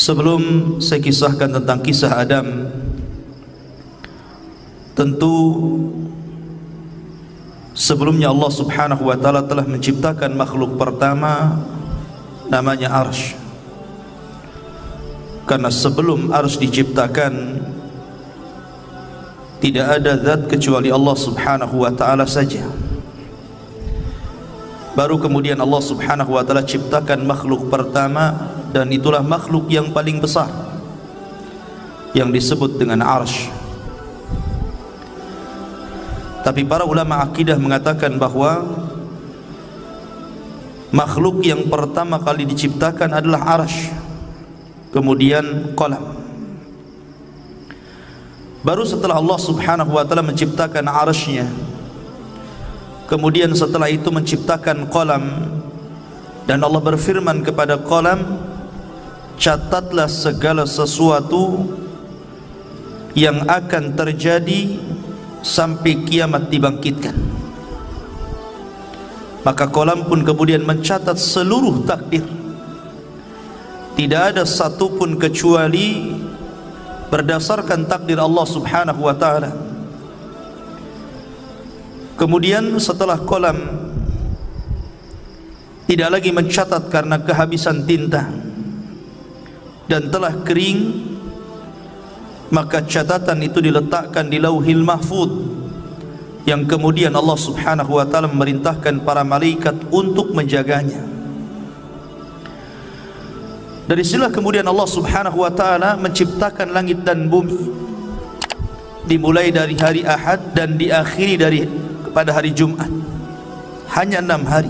Sebelum saya kisahkan tentang kisah Adam, tentu sebelumnya Allah Subhanahu wa taala telah menciptakan makhluk pertama namanya Arsy. Karena sebelum Arsy diciptakan tidak ada zat kecuali Allah Subhanahu wa taala saja. Baru kemudian Allah Subhanahu wa taala ciptakan makhluk pertama, dan itulah makhluk yang paling besar yang disebut dengan Arsy. Tapi para ulama akidah mengatakan bahwa makhluk yang pertama kali diciptakan adalah Arsy, kemudian qalam. Baru setelah Allah Subhanahu wa taala menciptakan Arsy-nya, kemudian setelah itu menciptakan qalam, dan Allah berfirman kepada qalam, catatlah segala sesuatu yang akan terjadi sampai kiamat dibangkitkan. Maka qalam pun kemudian mencatat seluruh takdir. Tidak ada satupun kecuali berdasarkan takdir Allah Subhanahu wa taala. Kemudian setelah qalam tidak lagi mencatat karena kehabisan tinta dan telah kering, maka catatan itu diletakkan di Lauhil Mahfuz, yang kemudian Allah Subhanahu wa taala memerintahkan para malaikat untuk menjaganya. Dari sinilah kemudian Allah Subhanahu wa taala menciptakan langit dan bumi, dimulai dari hari Ahad dan diakhiri pada hari Jumat. Hanya 6 hari: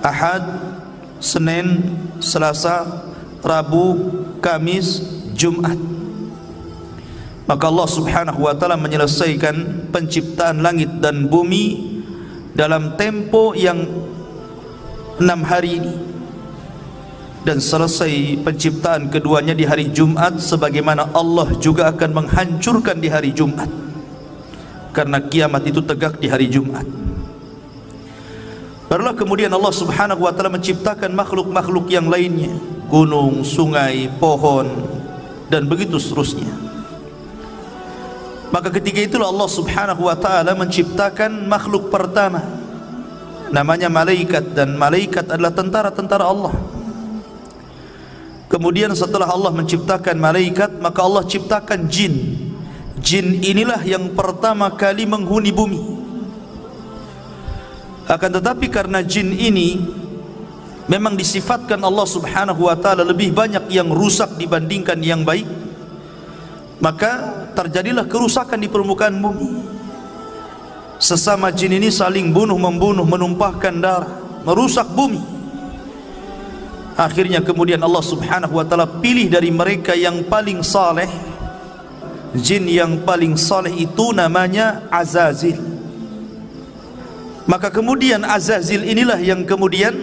Ahad, Senin, Selasa, Rabu, Kamis, Jumat. Maka Allah Subhanahu wa taala menyelesaikan penciptaan langit dan bumi dalam tempo yang 6 hari ini, dan selesai penciptaan keduanya di hari Jumat, sebagaimana Allah juga akan menghancurkan di hari Jumat, karena kiamat itu tegak di hari Jumat. Barulah kemudian Allah Subhanahu wa taala menciptakan makhluk-makhluk yang lainnya, gunung, sungai, pohon, dan begitu seterusnya. Maka ketika itulah Allah Subhanahu wa taala menciptakan makhluk pertama namanya malaikat, dan malaikat adalah tentara-tentara Allah. Kemudian setelah Allah menciptakan malaikat, maka Allah ciptakan jin. Jin inilah yang pertama kali menghuni bumi. Akan tetapi karena jin ini memang disifatkan Allah Subhanahu wa taala lebih banyak yang rusak dibandingkan yang baik, maka terjadilah kerusakan di permukaan bumi. Sesama jin ini saling bunuh-membunuh, menumpahkan darah, merusak bumi. Akhirnya kemudian Allah Subhanahu wa taala pilih dari mereka yang paling saleh. Jin yang paling saleh itu namanya Azazil. Maka kemudian Azazil inilah yang kemudian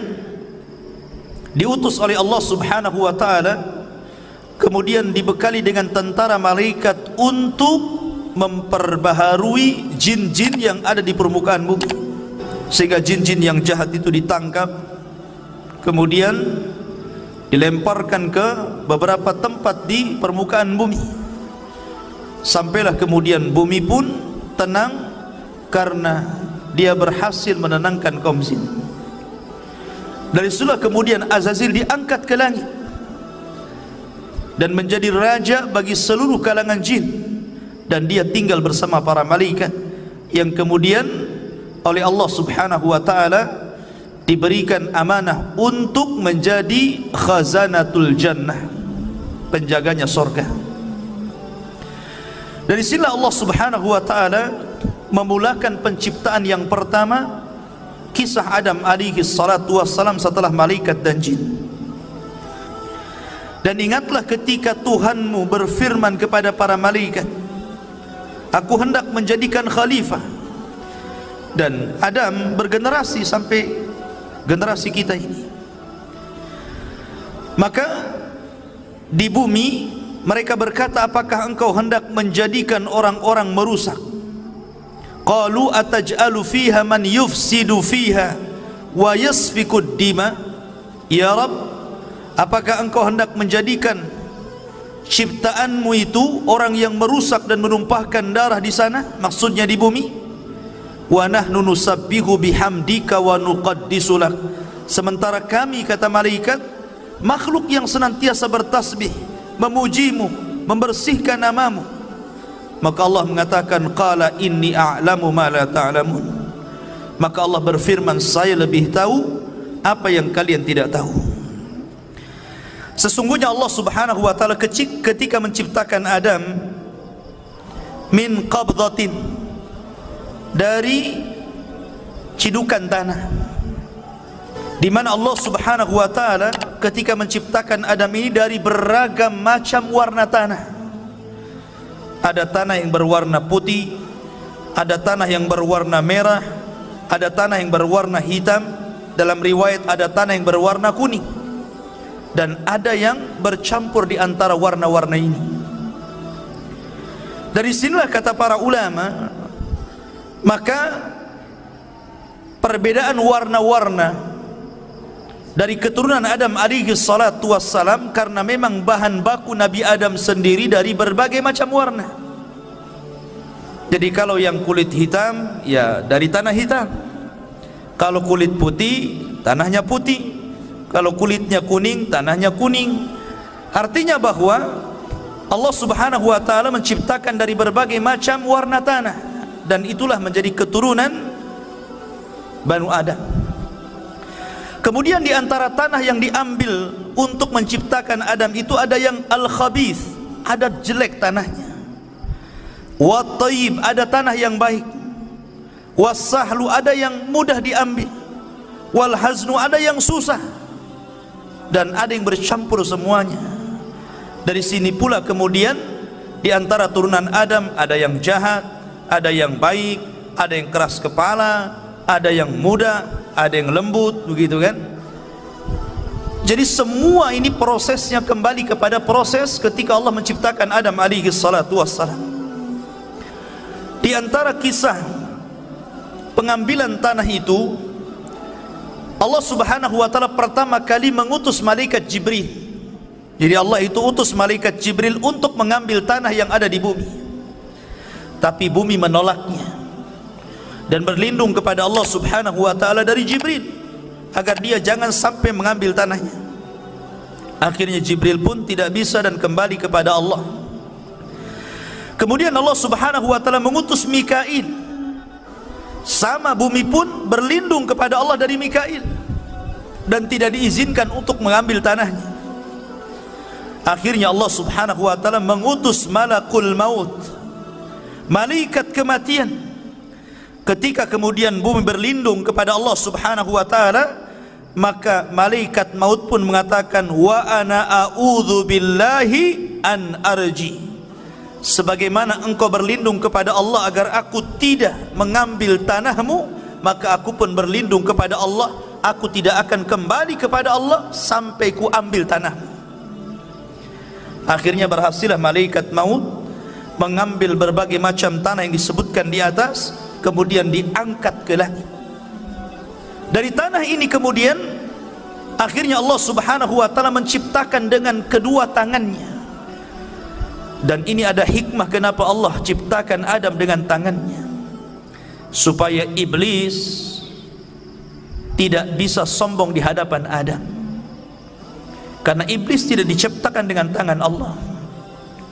diutus oleh Allah Subhanahu wa taala, kemudian dibekali dengan tentara malaikat untuk memperbaharui jin-jin yang ada di permukaan bumi, sehingga jin-jin yang jahat itu ditangkap, kemudian dilemparkan ke beberapa tempat di permukaan bumi. Sampailah kemudian bumi pun tenang karena dia berhasil menenangkan kaum jin. Dari situlah kemudian Azazil diangkat ke langit dan menjadi raja bagi seluruh kalangan jin, dan dia tinggal bersama para malaikat yang kemudian oleh Allah Subhanahu wa taala diberikan amanah untuk menjadi khazanatul jannah, penjaganya surga. Dari sinilah Allah Subhanahu wa taala memulakan penciptaan yang pertama, kisah Adam alaihi salatu wassalam setelah malaikat dan jin. Dan ingatlah ketika Tuhanmu berfirman kepada para malaikat, aku hendak menjadikan khalifah. Dan Adam bergenerasi sampai generasi kita ini. Maka di bumi mereka berkata, apakah engkau hendak menjadikan orang-orang merusak? Qalu ataj'alu fiha man yufsidu fiha wa yasfikud dima. Ya Rabb, apakah engkau hendak menjadikan ciptaanmu itu orang yang merusak dan menumpahkan darah di sana, maksudnya di bumi? Wa nahnu nusabbihu bihamdika wa nuqaddisu lak, sementara kami, kata malaikat, makhluk yang senantiasa bertasbih, memujimu, membersihkan namamu. Maka Allah mengatakan, qala inni a'lamu ma la ta'lamun, maka Allah berfirman, saya lebih tahu apa yang kalian tidak tahu. Sesungguhnya Allah subhanahu wa ta'ala ketika menciptakan Adam min qabdatin, dari cidukan tanah, di mana Allah subhanahu wa ta'ala ketika menciptakan Adam ini dari beragam macam warna tanah. Ada tanah yang berwarna putih, ada tanah yang berwarna merah, ada tanah yang berwarna hitam, dalam riwayat ada tanah yang berwarna kuning, dan ada yang bercampur di antara warna-warna ini. Dari sinilah kata para ulama, maka perbedaan warna-warna dari keturunan Adam alaihi salatu wassalam karena memang bahan baku Nabi Adam sendiri dari berbagai macam warna. Jadi kalau yang kulit hitam, ya dari tanah hitam. Kalau kulit putih, tanahnya putih. Kalau kulitnya kuning, tanahnya kuning. Artinya bahwa Allah subhanahu wa ta'ala menciptakan dari berbagai macam warna tanah, dan itulah menjadi keturunan Banu Adam. Kemudian di antara tanah yang diambil untuk menciptakan Adam itu ada yang al-khabith, ada jelek tanahnya. Wa tayyib, ada tanah yang baik. Was-sahlu, ada yang mudah diambil. Wal haznu, ada yang susah. Dan ada yang bercampur semuanya. Dari sini pula kemudian di antara turunan Adam ada yang jahat, ada yang baik, ada yang keras kepala, ada yang muda, ada yang lembut, begitu kan? Jadi semua ini prosesnya kembali kepada proses ketika Allah menciptakan Adam alaihi salatu wassalam. Di antara kisah pengambilan tanah itu, Allah subhanahu wa ta'ala pertama kali mengutus malaikat Jibril. Jadi Allah itu utus malaikat Jibril untuk mengambil tanah yang ada di bumi. Tapi bumi menolaknya dan berlindung kepada Allah subhanahu wa ta'ala dari Jibril agar dia jangan sampai mengambil tanahnya. Akhirnya Jibril pun tidak bisa dan kembali kepada Allah. Kemudian Allah subhanahu wa ta'ala mengutus Mikail, sama bumi pun berlindung kepada Allah dari Mikail dan tidak diizinkan untuk mengambil tanahnya. Akhirnya Allah subhanahu wa ta'ala mengutus malakul maut, malaikat kematian. Ketika kemudian bumi berlindung kepada Allah subhanahu wa ta'ala, maka malaikat maut pun mengatakan, wa ana a'udzu billahi an arji, sebagaimana engkau berlindung kepada Allah agar aku tidak mengambil tanahmu, maka aku pun berlindung kepada Allah, aku tidak akan kembali kepada Allah sampai ku ambil tanahmu. Akhirnya berhasillah malaikat maut mengambil berbagai macam tanah yang disebutkan di atas, kemudian diangkat ke langit. Dari tanah ini kemudian akhirnya Allah subhanahu wa ta'ala menciptakan dengan kedua tangannya. Dan ini ada hikmah kenapa Allah ciptakan Adam dengan tangannya, supaya iblis tidak bisa sombong di hadapan Adam, karena iblis tidak diciptakan dengan tangan Allah.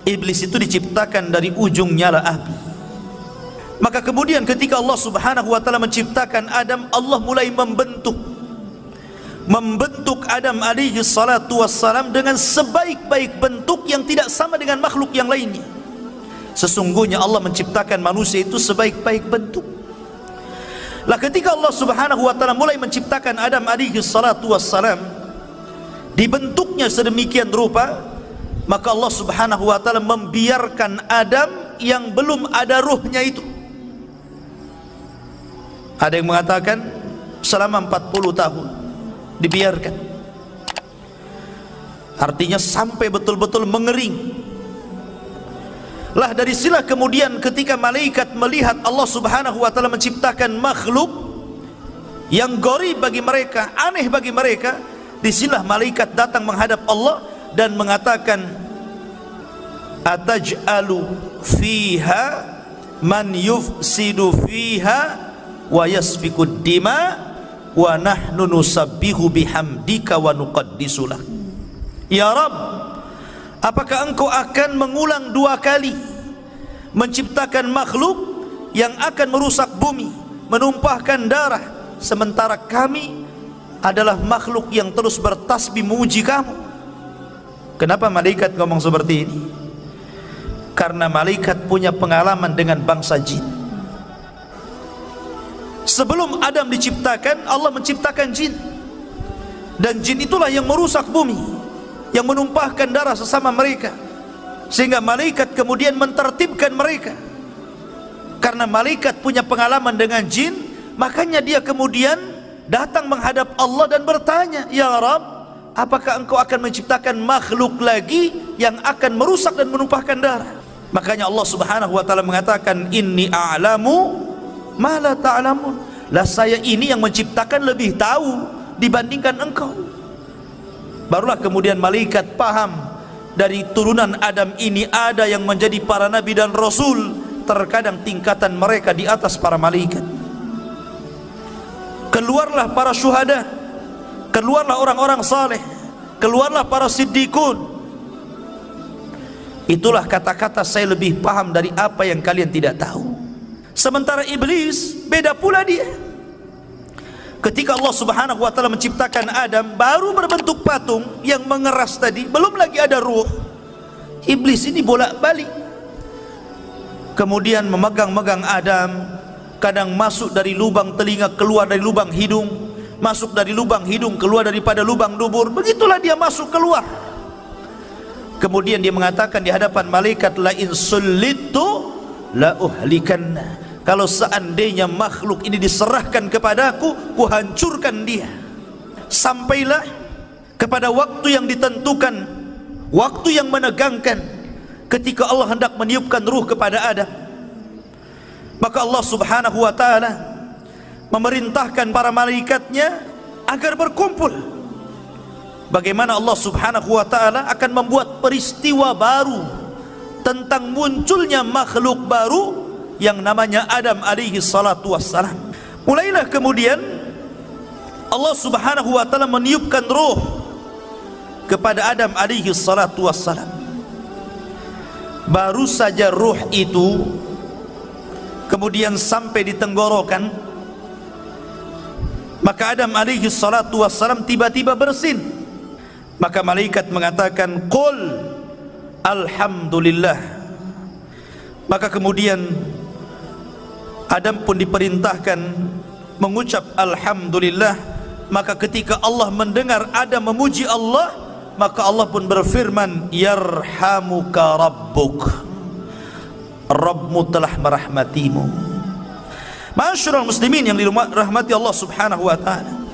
Iblis itu diciptakan dari ujung nyala api. Maka kemudian ketika Allah subhanahu wa ta'ala menciptakan Adam, Allah mulai membentuk Adam alaihi salatu wassalam dengan sebaik-baik bentuk yang tidak sama dengan makhluk yang lainnya. Sesungguhnya Allah menciptakan manusia itu sebaik-baik bentuk. Lah ketika Allah subhanahu wa ta'ala mulai menciptakan Adam alaihi salatu wassalam, dibentuknya sedemikian rupa, maka Allah subhanahu wa ta'ala membiarkan Adam yang belum ada ruhnya itu. Ada yang mengatakan selama 40 tahun dibiarkan, artinya sampai betul-betul mengering. Lah dari sinilah kemudian ketika malaikat melihat Allah subhanahu wa ta'ala menciptakan makhluk yang gharib bagi mereka, aneh bagi mereka, Disinilah malaikat datang menghadap Allah dan mengatakan, ataj'alu fiha man yufsidu fiha wa yasfikud dima wa nahnu nusabbihu bihamdika wa nuqaddisulah. Ya Rabb, apakah engkau akan mengulang 2 kali menciptakan makhluk yang akan merusak bumi, menumpahkan darah, sementara kami adalah makhluk yang terus bertasbih memuji kamu? Kenapa malaikat ngomong seperti ini? Karena malaikat punya pengalaman dengan bangsa jin. Sebelum Adam diciptakan, Allah menciptakan jin, dan jin itulah yang merusak bumi, yang menumpahkan darah sesama mereka, sehingga malaikat kemudian mentertibkan mereka. Karena malaikat punya pengalaman dengan jin, makanya dia kemudian datang menghadap Allah dan bertanya, ya Rabb, apakah engkau akan menciptakan makhluk lagi yang akan merusak dan menumpahkan darah? Makanya Allah subhanahu wa ta'ala mengatakan, inni a'lamu ma la ta'lamun. Lah saya ini yang menciptakan lebih tahu dibandingkan engkau. Barulah kemudian malaikat paham, dari turunan Adam ini ada yang menjadi para nabi dan rasul. Terkadang tingkatan mereka di atas para malaikat. Keluarlah para syuhada, keluarlah orang-orang saleh, keluarlah para siddiqun. Itulah kata-kata saya lebih paham dari apa yang kalian tidak tahu. Sementara iblis beda pula dia. Ketika Allah subhanahu wa ta'ala menciptakan Adam, baru berbentuk patung yang mengeras tadi, belum lagi ada ruh. Iblis ini bolak-balik, kemudian memegang-megang Adam. Kadang masuk dari lubang telinga, keluar dari lubang hidung, masuk dari lubang hidung, keluar daripada lubang dubur. Begitulah dia masuk keluar. Kemudian dia mengatakan di hadapan malaikat, la in sullitu la uhlikanna. Kalau seandainya makhluk ini diserahkan kepadaku, ku hancurkan dia. Sampailah kepada waktu yang ditentukan, waktu yang menegangkan, ketika Allah hendak meniupkan ruh kepada Adam. Maka Allah subhanahu wa ta'ala memerintahkan para malaikatnya agar berkumpul. Bagaimana Allah subhanahu wa ta'ala akan membuat peristiwa baru tentang munculnya makhluk baru yang namanya Adam alaihi salatu wassalam. Mulailah kemudian Allah subhanahu wa ta'ala meniupkan ruh kepada Adam alaihi salatu wassalam. Baru saja ruh itu kemudian sampai di tenggorokan, maka Adam alaihi salatu wassalam tiba-tiba bersin. Maka malaikat mengatakan, qul alhamdulillah. Maka kemudian Adam pun diperintahkan mengucap alhamdulillah. Maka ketika Allah mendengar Adam memuji Allah, maka Allah pun berfirman, yarhamuka rabbuk, Rabbmu telah merahmatimu. Ma'asyiral muslimin yang dirahmati Allah subhanahu wa ta'ala.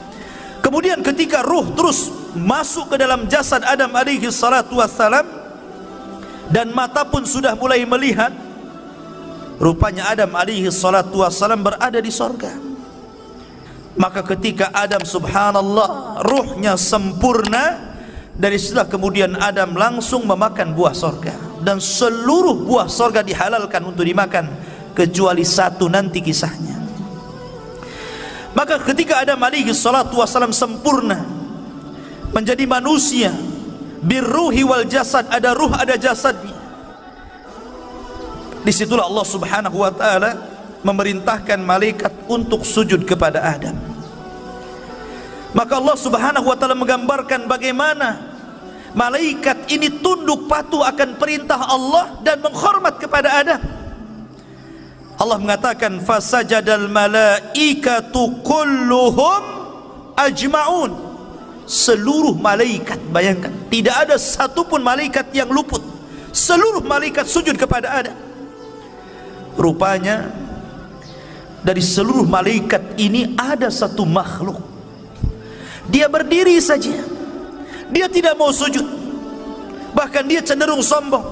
Kemudian ketika ruh terus masuk ke dalam jasad Adam alaihi salatu wassalam, dan mata pun sudah mulai melihat, rupanya Adam alaihi salatu wassalam berada di sorga. Maka ketika Adam, subhanallah, ruhnya sempurna, dari setelah kemudian Adam langsung memakan buah sorga, dan seluruh buah sorga dihalalkan untuk dimakan kecuali satu, nanti kisahnya. Maka ketika Adam alaihi salatu wassalam sempurna menjadi manusia, birruhi wal jasad, ada ruh ada jasadnya, disitulah Allah subhanahu wa ta'ala memerintahkan malaikat untuk sujud kepada Adam. Maka Allah subhanahu wa ta'ala menggambarkan bagaimana malaikat ini tunduk patuh akan perintah Allah dan menghormat kepada Adam. Allah mengatakan, fasajadal malaikatu kulluhum ajma'un. Seluruh malaikat, bayangkan, tidak ada satupun malaikat yang luput. Seluruh malaikat sujud kepada Adam. Rupanya dari seluruh malaikat ini ada satu makhluk, dia berdiri saja, dia tidak mau sujud, bahkan dia cenderung sombong.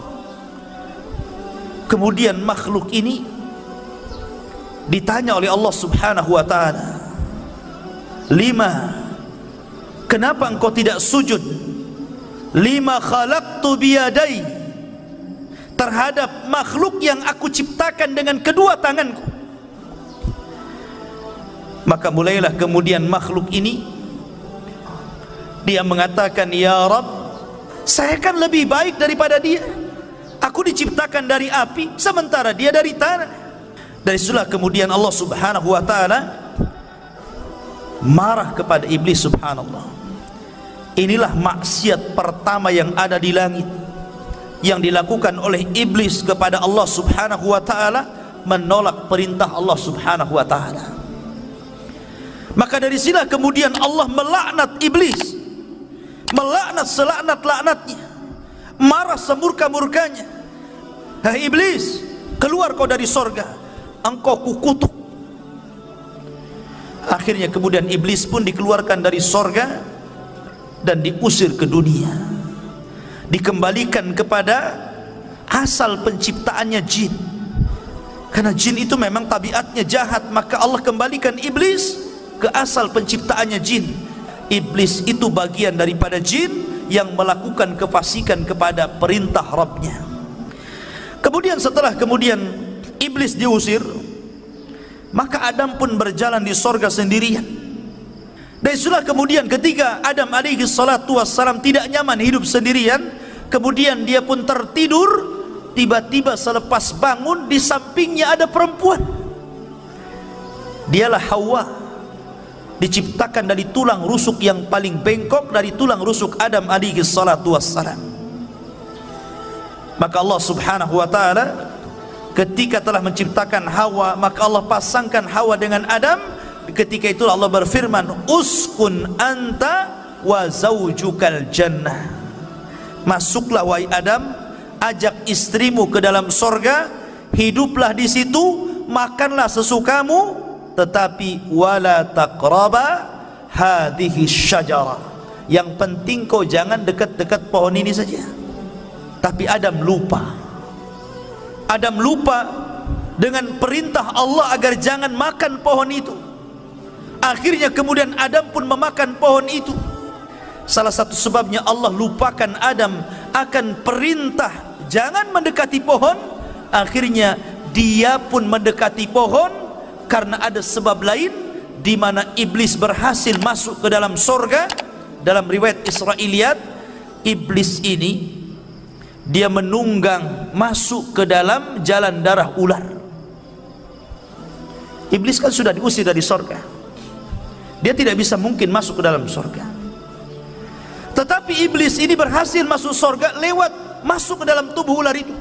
Kemudian makhluk ini ditanya oleh Allah subhanahu wa ta'ala, lima, kenapa engkau tidak sujud lima khalaqtu biyadai, terhadap makhluk yang aku ciptakan dengan kedua tanganku. Maka mulailah kemudian makhluk ini dia mengatakan, ya Rabb, saya kan lebih baik daripada dia. Aku diciptakan dari api sementara dia dari tanah. Dari situlah kemudian Allah Subhanahu wa taala marah kepada iblis. Subhanallah, inilah maksiat pertama yang ada di langit yang dilakukan oleh iblis kepada Allah Subhanahu wa taala, menolak perintah Allah Subhanahu wa taala. Maka dari sinilah kemudian Allah melaknat iblis, melaknat selaknat-laknatnya, marah semurka-murkanya. Hai iblis, keluar kau dari sorga, engkau kukutuk. Akhirnya kemudian iblis pun dikeluarkan dari sorga dan diusir ke dunia, dikembalikan kepada asal penciptaannya, jin. Karena jin itu memang tabiatnya jahat, maka Allah kembalikan iblis ke asal penciptaannya, jin. Iblis itu bagian daripada jin yang melakukan kefasikan kepada perintah Rabbnya. Kemudian setelah kemudian iblis diusir, maka Adam pun berjalan di sorga sendirian. Dan itulah kemudian ketika Adam alaihi salatu wassalam tidak nyaman hidup sendirian, kemudian dia pun tertidur. Tiba-tiba selepas bangun, di sampingnya ada perempuan. Dialah Hawa, diciptakan dari tulang rusuk yang paling bengkok, dari tulang rusuk Adam alaihi salatu wassalam. Maka Allah Subhanahu wa taala ketika telah menciptakan Hawa, maka Allah pasangkan Hawa dengan Adam. Ketika itu Allah berfirman, uskun anta wa zaujukal jannah, masuklah wahai Adam, ajak istrimu ke dalam sorga, hiduplah di situ, makanlah sesukamu, tetapi wala taqraba hadhihi syajara, yang penting kau jangan dekat-dekat pohon ini saja. Tapi Adam lupa dengan perintah Allah agar jangan makan pohon itu. Akhirnya kemudian Adam pun memakan pohon itu. Salah satu sebabnya Allah lupakan Adam akan perintah jangan mendekati pohon. Akhirnya dia pun mendekati pohon karena ada sebab lain, di mana iblis berhasil masuk ke dalam sorga. Dalam riwayat Israiliyat, iblis ini dia menunggang masuk ke dalam jalan darah ular. Iblis kan sudah diusir dari sorga, dia tidak bisa mungkin masuk ke dalam sorga. Tetapi iblis ini berhasil masuk sorga lewat masuk ke dalam tubuh ular itu.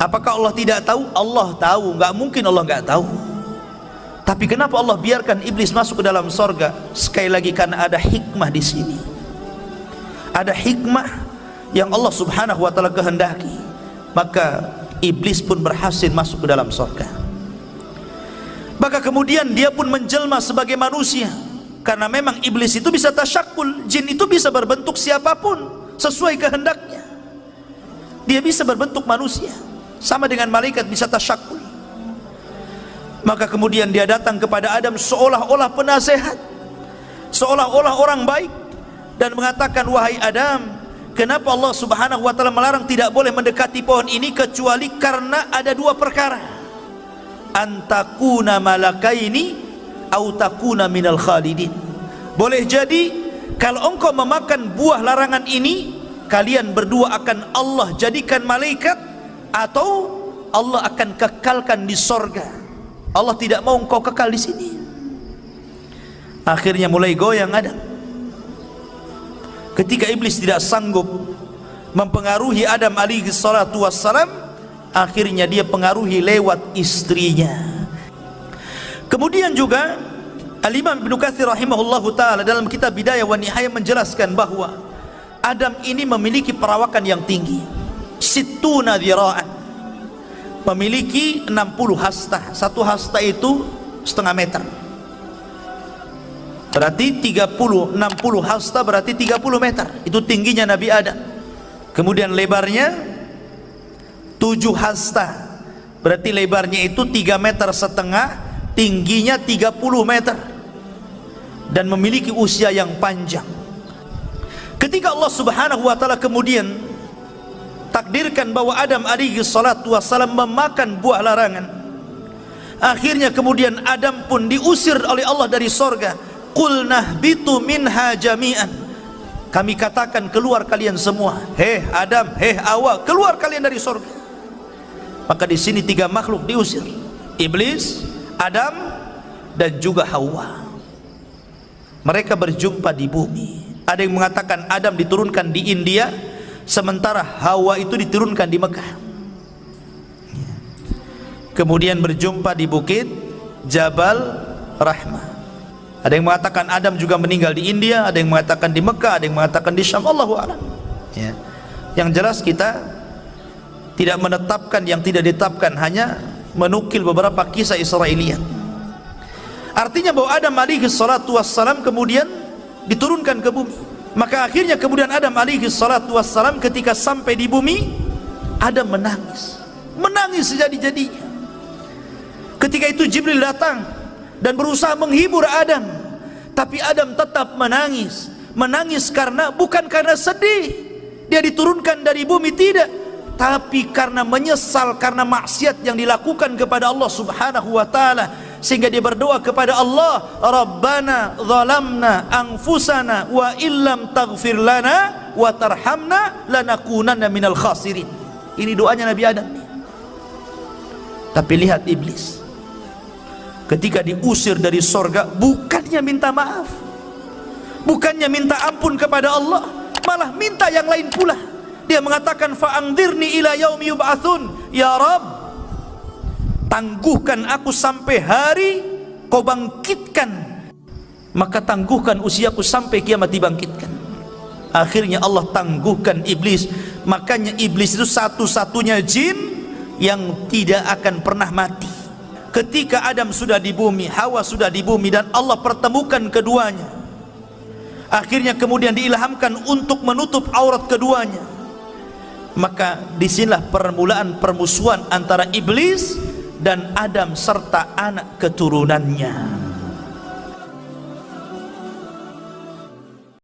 Apakah Allah tidak tahu? Allah tahu, nggak mungkin Allah nggak tahu. Tapi kenapa Allah biarkan iblis masuk ke dalam sorga? Sekali lagi karena ada hikmah di sini. Ada hikmah yang Allah Subhanahu wa taala kehendaki. Maka iblis pun berhasil masuk ke dalam sorga. Maka kemudian dia pun menjelma sebagai manusia, karena memang iblis itu bisa tasyakul, jin itu bisa berbentuk siapapun sesuai kehendaknya. Dia bisa berbentuk manusia, sama dengan malaikat bisa tasyakul. Maka kemudian dia datang kepada Adam seolah-olah penasehat, seolah-olah orang baik, dan mengatakan, wahai Adam, kenapa Allah Subhanahu wa taala melarang tidak boleh mendekati pohon ini kecuali karena ada dua perkara. Antakuna malakaini au takuna minal khalidin. Boleh jadi kalau engkau memakan buah larangan ini, kalian berdua akan Allah jadikan malaikat, atau Allah akan kekalkan di sorga. Allah tidak mau engkau kekal di sini. Akhirnya mulai goyang Adam. Ketika iblis tidak sanggup mempengaruhi Adam alaihi salatu wassalam, akhirnya dia pengaruhi lewat istrinya. Kemudian juga Al-Imam Ibnu Katsir rahimahullahu taala dalam kitab Bidayah wa Nihayah menjelaskan bahwa Adam ini memiliki perawakan yang tinggi, sittuna dzira'an, memiliki 60 hasta. Satu hasta itu setengah meter, berarti 60 hasta berarti 30 meter. Itu tingginya Nabi Adam. Kemudian lebarnya 7 hasta, berarti lebarnya itu 3,5 meter, tingginya 30 meter. dan memiliki usia yang panjang. Ketika Allah Subhanahu wa taala kemudian takdirkan bahwa Adam alaihi salatu wassalam memakan buah larangan, akhirnya kemudian Adam pun diusir oleh Allah dari sorga. Qul nahbitu minha jami'an, kami katakan keluar kalian semua, hei Adam, hei Hawa, keluar kalian dari sorga. Maka di sini tiga makhluk diusir, iblis, Adam, dan juga Hawa. Mereka berjumpa di bumi. Ada yang mengatakan Adam diturunkan di India, sementara Hawa itu diturunkan di Mekah. Kemudian berjumpa di bukit Jabal Rahmah. Ada yang mengatakan Adam juga meninggal di India, ada yang mengatakan di Mekah, ada yang mengatakan di Syam. Allahu a'lam. Ya. Yang jelas kita tidak menetapkan yang tidak ditetapkan, hanya menukil beberapa kisah Israiliyat. Artinya bahwa Adam alaihi salatu wassalam kemudian diturunkan ke bumi. Maka akhirnya kemudian Adam alaihi salatu wassalam ketika sampai di bumi, Adam menangis, menangis sejadi-jadinya. Ketika itu Jibril datang dan berusaha menghibur Adam, tapi Adam tetap menangis. Menangis karena bukan karena sedih dia diturunkan dari bumi, tidak, tapi karena menyesal karena maksiat yang dilakukan kepada Allah Subhanahu wa taala, sehingga dia berdoa kepada Allah, Rabbana zalamna anfusana wa illam taghfir lana wa tarhamna lanakunanna minal khasirin. Ini doanya Nabi Adam. Tapi lihat iblis, ketika diusir dari sorga, bukannya minta maaf, bukannya minta ampun kepada Allah, malah minta yang lain pula. Dia mengatakan, fa'angdirni ila yaumi yub'atsun, ya Rabb, tangguhkan aku sampai hari kau bangkitkan, maka tangguhkan usiaku sampai kiamat dibangkitkan. Akhirnya Allah tangguhkan iblis. Makanya iblis itu satu-satunya jin yang tidak akan pernah mati. Ketika Adam sudah di bumi, Hawa sudah di bumi, dan Allah pertemukan keduanya, akhirnya kemudian diilhamkan untuk menutup aurat keduanya. Maka disinilah permulaan permusuhan antara iblis dan Adam serta anak keturunannya.